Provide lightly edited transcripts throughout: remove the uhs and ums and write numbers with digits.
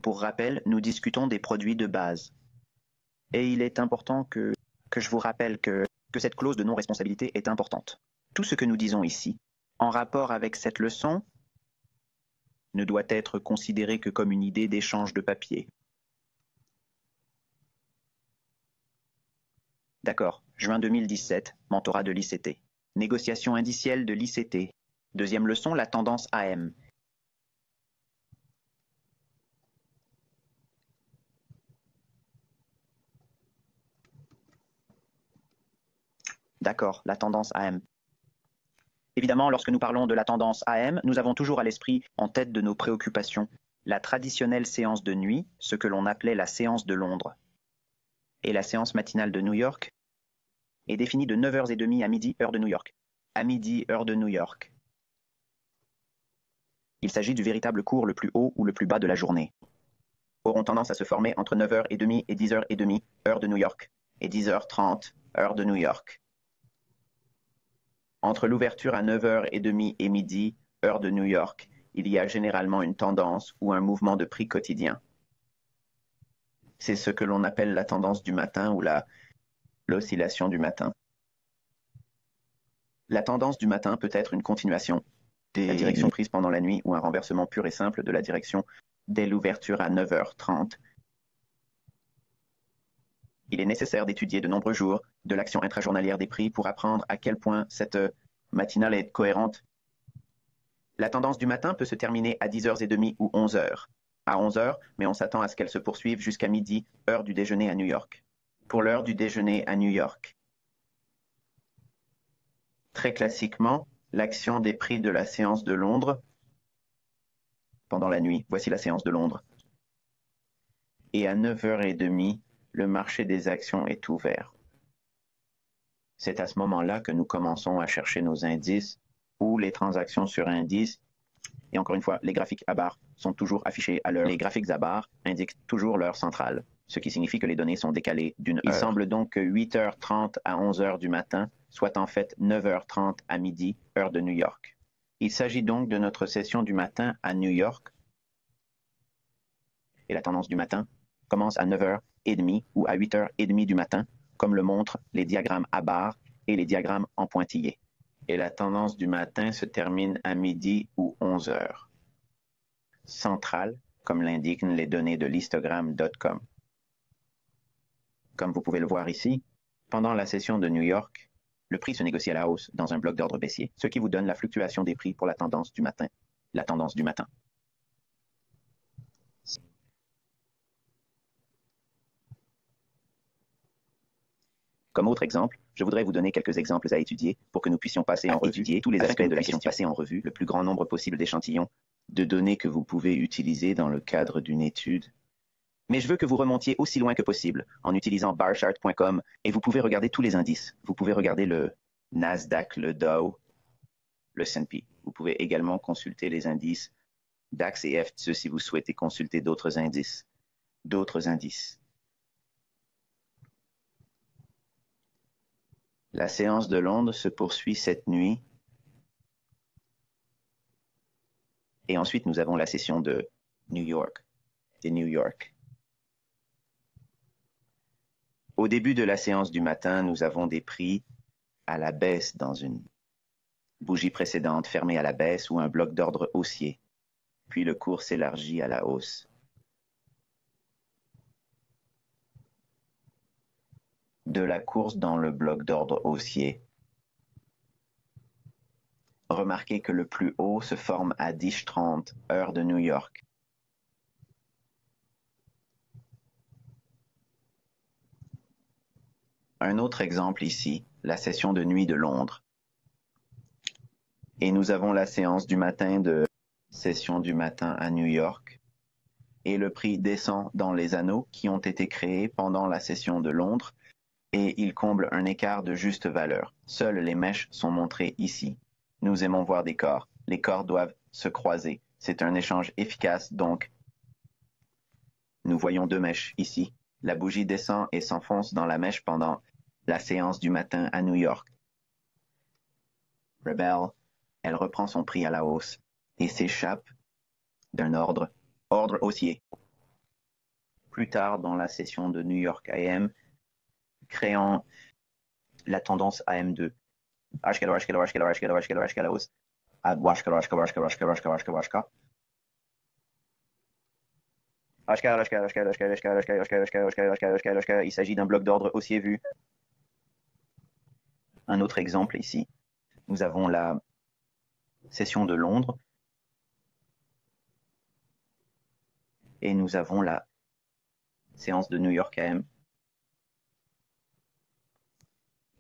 Pour rappel, nous discutons des produits de base. Et il est important que je vous rappelle que cette clause de non-responsabilité est importante. Tout ce que nous disons ici, en rapport avec cette leçon, ne doit être considéré que comme une idée d'échange de papier. D'accord, juin 2017, mentorat de l'ICT. Négociation indicielle de l'ICT. Deuxième leçon, la tendance AM. D'accord, la tendance AM. Évidemment, lorsque nous parlons de la tendance AM, nous avons toujours à l'esprit, en tête de nos préoccupations, la traditionnelle séance de nuit, ce que l'on appelait la séance de Londres. Et la séance matinale de New York est définie de 9h30 à midi, heure de New York. À midi, heure de New York. Il s'agit du véritable cours le plus haut ou le plus bas de la journée. Auront tendance à se former entre 9h30 et 10h30, heure de New York, et 10h30, heure de New York. Entre l'ouverture à 9h30 et midi, heure de New York, il y a généralement une tendance ou un mouvement de prix quotidien. C'est ce que l'on appelle la tendance du matin ou l'oscillation du matin. La tendance du matin peut être une continuation de la direction prise pendant la nuit ou un renversement pur et simple de la direction dès l'ouverture à 9h30. Il est nécessaire d'étudier de nombreux jours de l'action intrajournalière des prix pour apprendre à quel point cette matinale est cohérente. La tendance du matin peut se terminer à 10h30 ou 11h. À 11h, mais on s'attend à ce qu'elle se poursuive jusqu'à midi, heure du déjeuner à New York. Pour l'heure du déjeuner à New York. Très classiquement, l'action des prix de la séance de Londres pendant la nuit. Voici la séance de Londres. Et à 9h30, le marché des actions est ouvert. C'est à ce moment-là que nous commençons à chercher nos indices ou les transactions sur indices. Et encore une fois, les graphiques à barres sont toujours affichés à l'heure. Les graphiques à barres indiquent toujours l'heure centrale, ce qui signifie que les données sont décalées d'une heure. Il semble donc que 8h30 à 11h du matin soit en fait 9h30 à midi, heure de New York. Il s'agit donc de notre session du matin à New York. Et la tendance du matin commence à 9h30 ou à 8h30 du matin, comme le montrent les diagrammes à barres et les diagrammes en pointillés. Et la tendance du matin se termine à midi ou 11h. Centrale, comme l'indiquent les données de l'histogramme.com. Comme vous pouvez le voir ici, pendant la session de New York, le prix se négocie à la hausse dans un bloc d'ordre baissier, ce qui vous donne la fluctuation des prix pour la tendance du matin. La tendance du matin. Comme autre exemple, je voudrais vous donner quelques exemples à étudier pour que nous puissions passer en revue tous les aspects de la question, passer en revue le plus grand nombre possible d'échantillons de données que vous pouvez utiliser dans le cadre d'une étude. Mais je veux que vous remontiez aussi loin que possible en utilisant barchart.com et vous pouvez regarder tous les indices. Vous pouvez regarder le Nasdaq, le Dow, le S&P. Vous pouvez également consulter les indices DAX et FTSE si vous souhaitez consulter d'autres indices. La séance de Londres se poursuit cette nuit. Et ensuite, nous avons la session de New York. Au début de la séance du matin, nous avons des prix à la baisse dans une bougie précédente fermée à la baisse ou un bloc d'ordre haussier. Puis le cours s'élargit à la hausse. De la course dans le bloc d'ordre haussier. Remarquez que le plus haut se forme à 10h30, heure de New York. Un autre exemple ici, la session de nuit de Londres. Et nous avons la séance du matin de session du matin à New York. Et le prix descend dans les anneaux qui ont été créés pendant la session de Londres et il comble un écart de juste valeur. Seules les mèches sont montrées ici. Nous aimons voir des corps. Les corps doivent se croiser. C'est un échange efficace donc. Nous voyons deux mèches ici. La bougie descend et s'enfonce dans la mèche pendant la séance du matin à New York. Rebelle, elle reprend son prix à la hausse et s'échappe d'un ordre haussier. plus tard dans la session de New York AM, créant la tendance AM2. Il s'agit d'un bloc d'ordre haussier vu. Un autre exemple ici, nous avons la session de Londres et nous avons la séance de New York AM.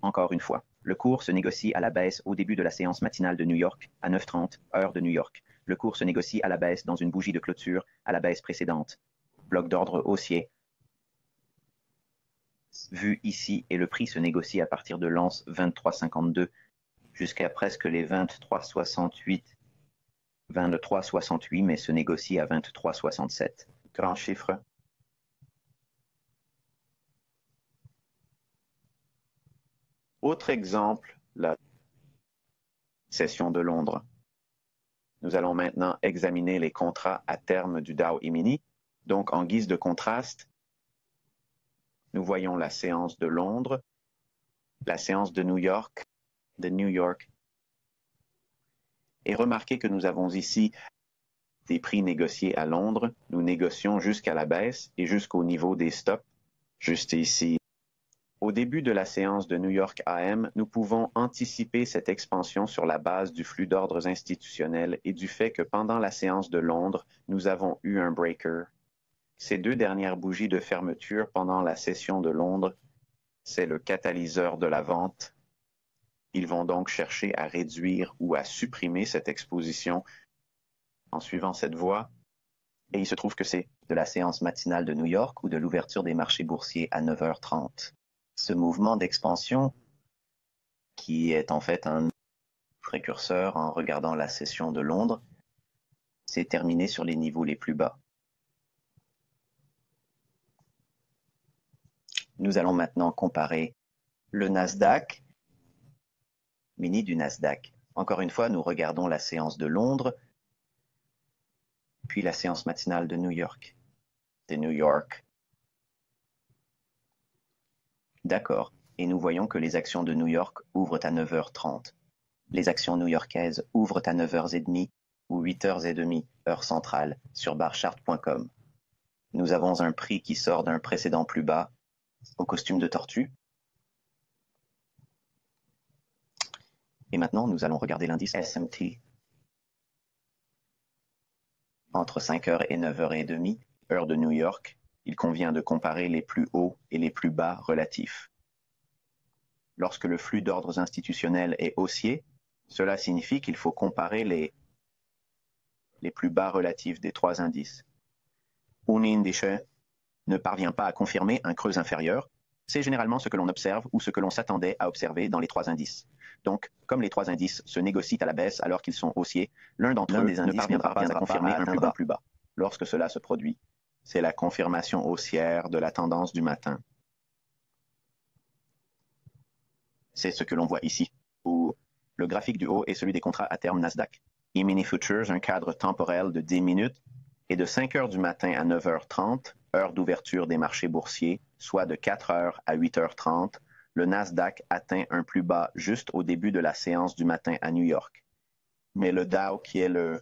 Encore une fois, le cours se négocie à la baisse au début de la séance matinale de New York à 9h30, heure de New York. Le cours se négocie à la baisse dans une bougie de clôture à la baisse précédente. Bloc d'ordre haussier vu ici et le prix se négocie à partir de l'once 23,52 jusqu'à presque les 23,68, mais se négocie à 23,67. Grand chiffre. Autre exemple, la session de Londres. Nous allons maintenant examiner les contrats à terme du Dow E-mini. Donc, en guise de contraste, nous voyons la séance de Londres, la séance de New York, et remarquez que nous avons ici des prix négociés à Londres. Nous négocions jusqu'à la baisse et jusqu'au niveau des stops, juste ici. Au début de la séance de New York AM, nous pouvons anticiper cette expansion sur la base du flux d'ordres institutionnels et du fait que pendant la séance de Londres, nous avons eu un breaker. Ces deux dernières bougies de fermeture pendant la session de Londres, c'est le catalyseur de la vente. Ils vont donc chercher à réduire ou à supprimer cette exposition en suivant cette voie. Et il se trouve que c'est de la séance matinale de New York ou de l'ouverture des marchés boursiers à 9h30. Ce mouvement d'expansion, qui est en fait un précurseur en regardant la session de Londres, s'est terminé sur les niveaux les plus bas. Nous allons maintenant comparer le Nasdaq, mini du Nasdaq. Encore une fois, nous regardons la séance de Londres, puis la séance matinale de New York. D'accord, et nous voyons que les actions de New York ouvrent à 9h30. Les actions new-yorkaises ouvrent à 9h30 ou 8h30, heure centrale, sur barchart.com. Nous avons un prix qui sort d'un précédent plus bas, au costume de tortue. Et maintenant, nous allons regarder l'indice S&P. Entre 5h et 9h30, heure de New York, il convient de comparer les plus hauts et les plus bas relatifs. Lorsque le flux d'ordres institutionnels est haussier, cela signifie qu'il faut comparer les plus bas relatifs des trois indices. Un indice ne parvient pas à confirmer un creux inférieur, c'est généralement ce que l'on observe ou ce que l'on s'attendait à observer dans les trois indices. Donc, comme les trois indices se négocient à la baisse alors qu'ils sont haussiers, l'un d'entre eux ne parviendra pas à confirmer un plus bas. Lorsque cela se produit, c'est la confirmation haussière de la tendance du matin. C'est ce que l'on voit ici, où le graphique du haut est celui des contrats à terme Nasdaq. E-mini Futures, un cadre temporel de 10 minutes, et de 5h du matin à 9h30, heure d'ouverture des marchés boursiers, soit de 4h à 8h30, le Nasdaq atteint un plus bas juste au début de la séance du matin à New York. Mais le Dow, qui est le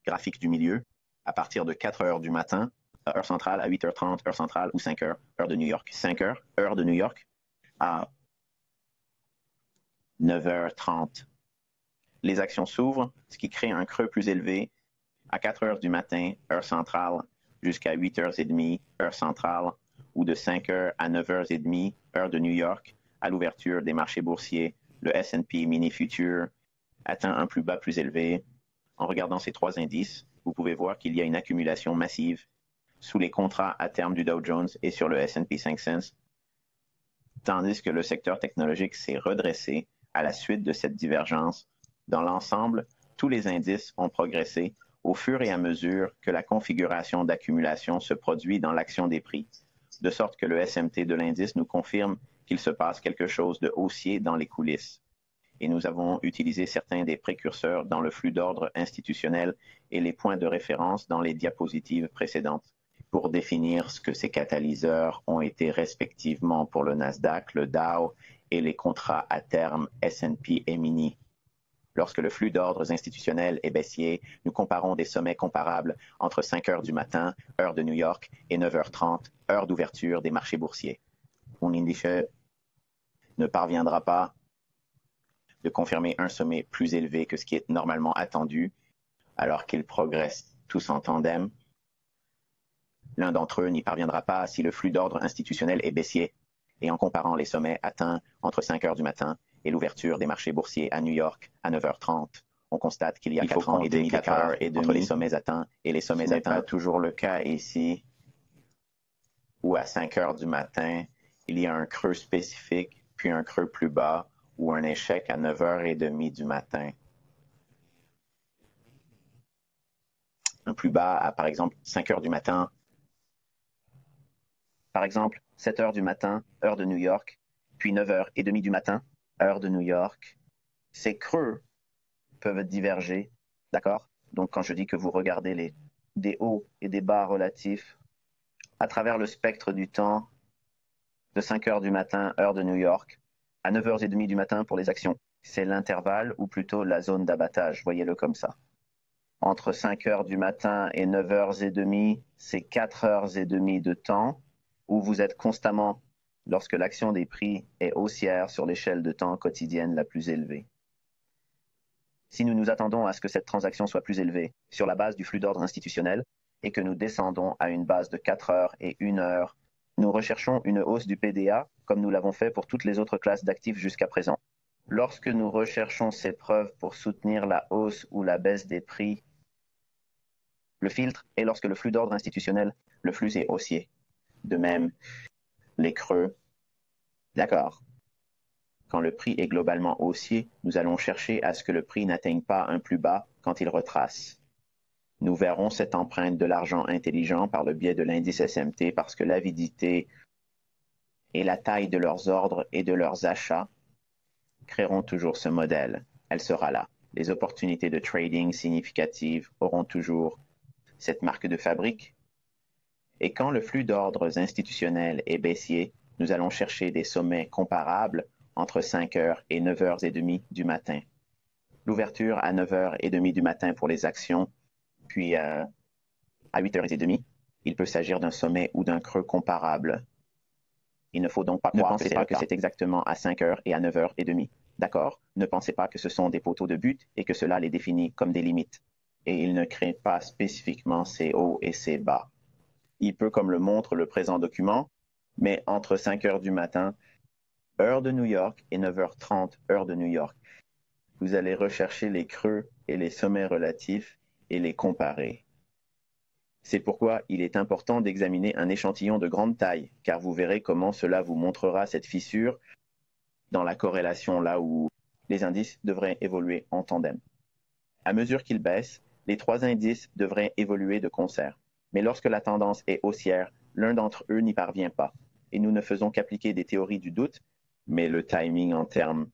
graphique du milieu, à partir de 4h du matin, heure centrale à 8h30, heure centrale, ou 5h, heure de New York. 5h, heure de New York, à 9h30. Les actions s'ouvrent, ce qui crée un creux plus élevé à 4h du matin, heure centrale, jusqu'à 8h30, heure centrale, ou de 5h à 9h30, heure de New York, à l'ouverture des marchés boursiers, le S&P Mini Future atteint un plus bas plus élevé. En regardant ces trois indices, vous pouvez voir qu'il y a une accumulation massive sous les contrats à terme du Dow Jones et sur le S&P 500, tandis que le secteur technologique s'est redressé à la suite de cette divergence. Dans l'ensemble, tous les indices ont progressé au fur et à mesure que la configuration d'accumulation se produit dans l'action des prix, de sorte que le SMT de l'indice nous confirme qu'il se passe quelque chose de haussier dans les coulisses. Et nous avons utilisé certains des précurseurs dans le flux d'ordre institutionnel et les points de référence dans les diapositives précédentes. pour définir ce que ces catalyseurs ont été respectivement pour le Nasdaq, le Dow et les contrats à terme S&P et Mini. Lorsque le flux d'ordres institutionnels est baissier, nous comparons des sommets comparables entre 5 heures du matin, heure de New York, et 9h30, heure d'ouverture des marchés boursiers. Un indice ne parviendra pas de confirmer un sommet plus élevé que ce qui est normalement attendu, alors qu'ils progressent tous en tandem. L'un d'entre eux n'y parviendra pas si le flux d'ordre institutionnel est baissier, et en comparant les sommets atteints entre 5 heures du matin et l'ouverture des marchés boursiers à New York à 9h30, on constate qu'il y a 4 ans et demi d'écart entre les sommets atteints et les sommets atteints. Ce n'est pas toujours le cas ici, où à 5 heures du matin, il y a un creux spécifique, puis un creux plus bas, ou un échec à 9h30 du matin. Un plus bas à, par exemple, 5 heures du matin. Par exemple, 7 heures du matin, heure de New York, puis 9h30 du matin, heure de New York. Ces creux peuvent diverger, d'accord? Donc, quand je dis que vous regardez des hauts et des bas relatifs à travers le spectre du temps de 5 heures du matin, heure de New York, à 9h30 du matin pour les actions, c'est l'intervalle ou plutôt la zone d'abattage, voyez-le comme ça. Entre 5 heures du matin et 9h30, c'est 4h30 de temps où vous êtes constamment lorsque l'action des prix est haussière sur l'échelle de temps quotidienne la plus élevée. Si nous nous attendons à ce que cette transaction soit plus élevée sur la base du flux d'ordre institutionnel et que nous descendons à une base de 4 heures et 1 heure, nous recherchons une hausse du PDA comme nous l'avons fait pour toutes les autres classes d'actifs jusqu'à présent. Lorsque nous recherchons ces preuves pour soutenir la hausse ou la baisse des prix, le filtre est lorsque le flux d'ordre institutionnel, le flux est haussier. De même, les creux. D'accord. Quand le prix est globalement haussier, nous allons chercher à ce que le prix n'atteigne pas un plus bas quand il retrace. Nous verrons cette empreinte de l'argent intelligent par le biais de l'indice SMT parce que l'avidité et la taille de leurs ordres et de leurs achats créeront toujours ce modèle. Elle sera là. Les opportunités de trading significatives auront toujours cette marque de fabrique. Et quand le flux d'ordres institutionnels est baissier, nous allons chercher des sommets comparables entre 5 heures et 9h30 du matin. L'ouverture à 9h30 du matin pour les actions, puis à 8h30, il peut s'agir d'un sommet ou d'un creux comparable. Il ne faut donc pas croire que c'est exactement à 5 heures et à 9h30. D'accord? Ne pensez pas que ce sont des poteaux de but et que cela les définit comme des limites. Et il ne crée pas spécifiquement ces hauts et ces bas. Il peut, comme le montre le présent document, mais entre 5 heures du matin, heure de New York, et 9h30, heure de New York. Vous allez rechercher les creux et les sommets relatifs et les comparer. C'est pourquoi il est important d'examiner un échantillon de grande taille, car vous verrez comment cela vous montrera cette fissure dans la corrélation là où les indices devraient évoluer en tandem. À mesure qu'ils baissent, les trois indices devraient évoluer de concert. Mais lorsque la tendance est haussière, l'un d'entre eux n'y parvient pas. Et nous ne faisons qu'appliquer des théories du doute, mais le timing en termes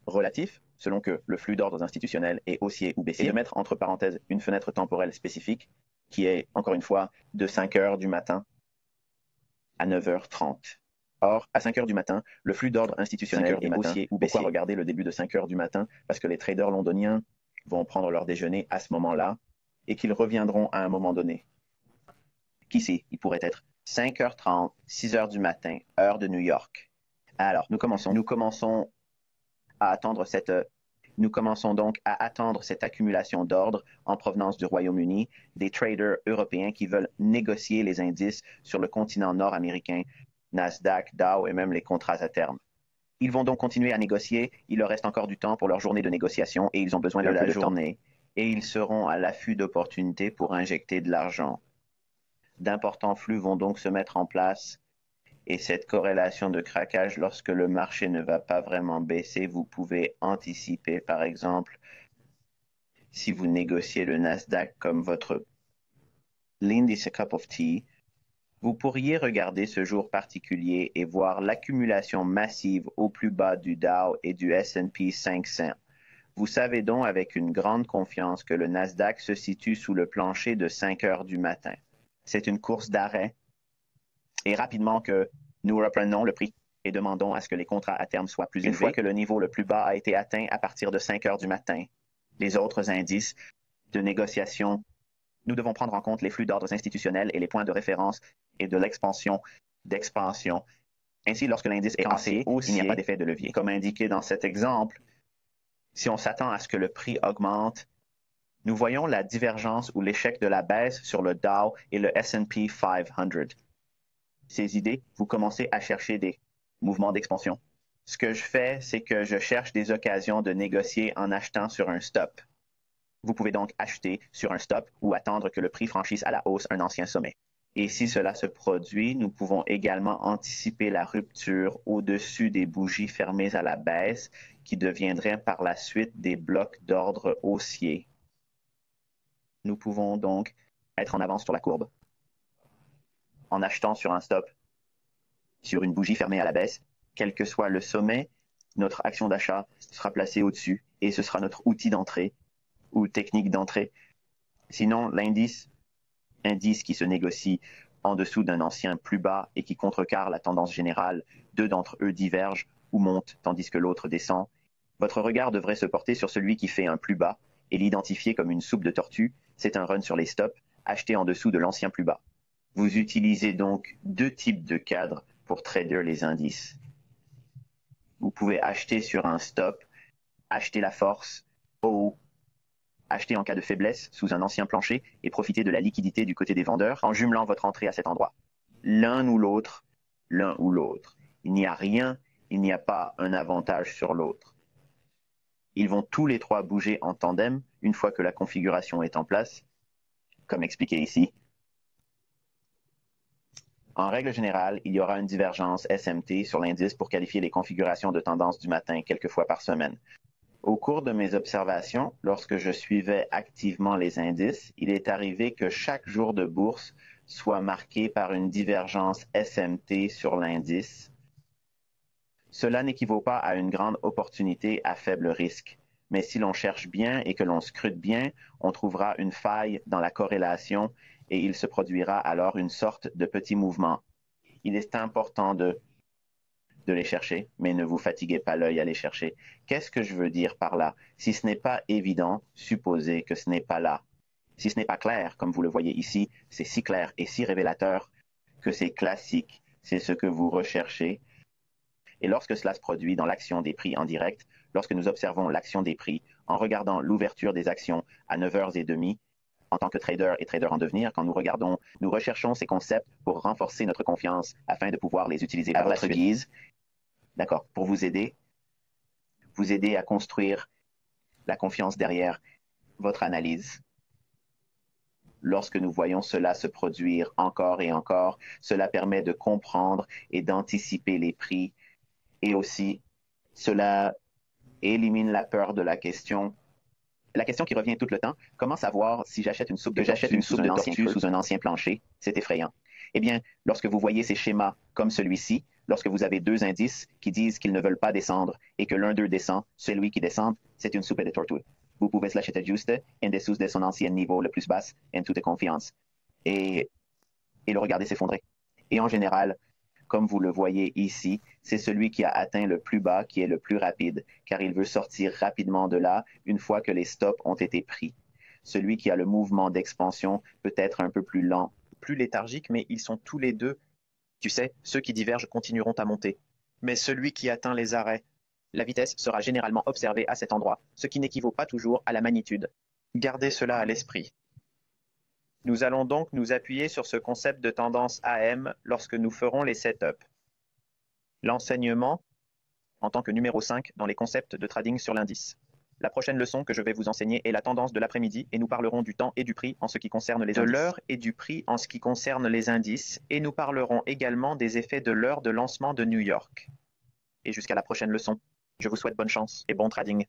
relatifs, selon que le flux d'ordres institutionnels est haussier ou baissier, et de mettre entre parenthèses une fenêtre temporelle spécifique qui est, encore une fois, de 5 heures du matin à 9h30. Or, à 5 heures du matin, le flux d'ordre institutionnel est haussier ou baissier. Pourquoi regarder le début de 5 heures du matin? Parce que les traders londoniens vont prendre leur déjeuner à ce moment-là et qu'ils reviendront à un moment donné. Qui sait, il pourrait être 5h30, 6 heures du matin, heure de New York. Alors, nous commençons donc à attendre cette accumulation d'ordres en provenance du Royaume-Uni, des traders européens qui veulent négocier les indices sur le continent nord-américain, Nasdaq, Dow et même les contrats à terme. Ils vont donc continuer à négocier, il leur reste encore du temps pour leur journée de négociation et ils ont besoin de la journée. Et ils seront à l'affût d'opportunités pour injecter de l'argent. D'importants flux vont donc se mettre en place. Et cette corrélation de craquage, lorsque le marché ne va pas vraiment baisser, vous pouvez anticiper, par exemple, si vous négociez le Nasdaq comme votre l'indice cup of tea, vous pourriez regarder ce jour particulier et voir l'accumulation massive au plus bas du Dow et du S&P 500. Vous savez donc avec une grande confiance que le Nasdaq se situe sous le plancher de 5 heures du matin. C'est une course d'arrêt et rapidement que nous reprenons le prix et demandons à ce que les contrats à terme soient plus élevés. Une fois que le niveau le plus bas a été atteint à partir de 5 heures du matin, les autres indices de négociation, nous devons prendre en compte les flux d'ordres institutionnels et les points de référence et de d'expansion. Ainsi, lorsque l'indice est cassé, il n'y a pas d'effet de levier. Comme indiqué dans cet exemple, si on s'attend à ce que le prix augmente, nous voyons la divergence ou l'échec de la baisse sur le Dow et le S&P 500. Ces idées, vous commencez à chercher des mouvements d'expansion. Ce que je fais, c'est que je cherche des occasions de négocier en achetant sur un stop. Vous pouvez donc acheter sur un stop ou attendre que le prix franchisse à la hausse un ancien sommet. Et si cela se produit, nous pouvons également anticiper la rupture au-dessus des bougies fermées à la baisse qui deviendraient par la suite des blocs d'ordre haussiers. Nous pouvons donc être en avance sur la courbe en achetant sur un stop sur une bougie fermée à la baisse. Quel que soit le sommet, notre action d'achat sera placée au-dessus et ce sera notre outil d'entrée ou technique d'entrée. Sinon, indice qui se négocie en dessous d'un ancien plus bas et qui contrecarre la tendance générale, deux d'entre eux divergent ou montent tandis que l'autre descend. Votre regard devrait se porter sur celui qui fait un plus bas et l'identifier comme une soupe de tortue. C'est un run sur les stops, acheté en dessous de l'ancien plus bas. Vous utilisez donc deux types de cadres pour trader les indices. Vous pouvez acheter sur un stop, acheter la force au acheter en cas de faiblesse sous un ancien plancher et profiter de la liquidité du côté des vendeurs en jumelant votre entrée à cet endroit. L'un ou l'autre. Il n'y a rien, il n'y a pas un avantage sur l'autre. Ils vont tous les trois bouger en tandem une fois que la configuration est en place, comme expliqué ici. En règle générale, il y aura une divergence SMT sur l'indice pour qualifier les configurations de tendance du matin quelques fois par semaine. Au cours de mes observations, lorsque je suivais activement les indices, il est arrivé que chaque jour de bourse soit marqué par une divergence SMT sur l'indice. Cela n'équivaut pas à une grande opportunité à faible risque, mais si l'on cherche bien et que l'on scrute bien, on trouvera une faille dans la corrélation et il se produira alors une sorte de petit mouvement. Il est important de les chercher, mais ne vous fatiguez pas l'œil à les chercher. Qu'est-ce que je veux dire par là? Si ce n'est pas évident, supposez que ce n'est pas là. Si ce n'est pas clair, comme vous le voyez ici, c'est si clair et si révélateur que c'est classique, c'est ce que vous recherchez. Et lorsque cela se produit dans l'action des prix en direct, lorsque nous observons l'action des prix en regardant l'ouverture des actions à 9h30, en tant que trader et trader en devenir, quand nous recherchons ces concepts pour renforcer notre confiance afin de pouvoir les utiliser à votre guise. D'accord, pour vous aider à construire la confiance derrière votre analyse. Lorsque nous voyons cela se produire encore et encore, cela permet de comprendre et d'anticiper les prix et aussi cela élimine la peur de la question. La question qui revient tout le temps, comment savoir si j'achète une soupe de tortue sous un ancien plancher? C'est effrayant. Eh bien, lorsque vous voyez ces schémas comme celui-ci, lorsque vous avez deux indices qui disent qu'ils ne veulent pas descendre et que l'un d'eux descend, celui qui descend, c'est une soupe de tortue. Vous pouvez l'acheter juste en dessous de son ancien niveau le plus bas en toute confiance et le regarder s'effondrer. Et en général, comme vous le voyez ici, c'est celui qui a atteint le plus bas qui est le plus rapide, car il veut sortir rapidement de là une fois que les stops ont été pris. Celui qui a le mouvement d'expansion peut être un peu plus lent, plus léthargique, mais ils sont tous les deux. Tu sais, ceux qui divergent continueront à monter. Mais celui qui atteint les arrêts, la vitesse sera généralement observée à cet endroit, ce qui n'équivaut pas toujours à la magnitude. Gardez cela à l'esprit. Nous allons donc nous appuyer sur ce concept de tendance AM lorsque nous ferons les setups. L'enseignement en tant que numéro 5 dans les concepts de trading sur l'indice. La prochaine leçon que je vais vous enseigner est la tendance de l'après-midi et nous parlerons du temps et du prix en ce qui concerne les indices. De l'heure et du prix en ce qui concerne les indices et nous parlerons également des effets de l'heure de lancement de New York. Et jusqu'à la prochaine leçon, je vous souhaite bonne chance et bon trading.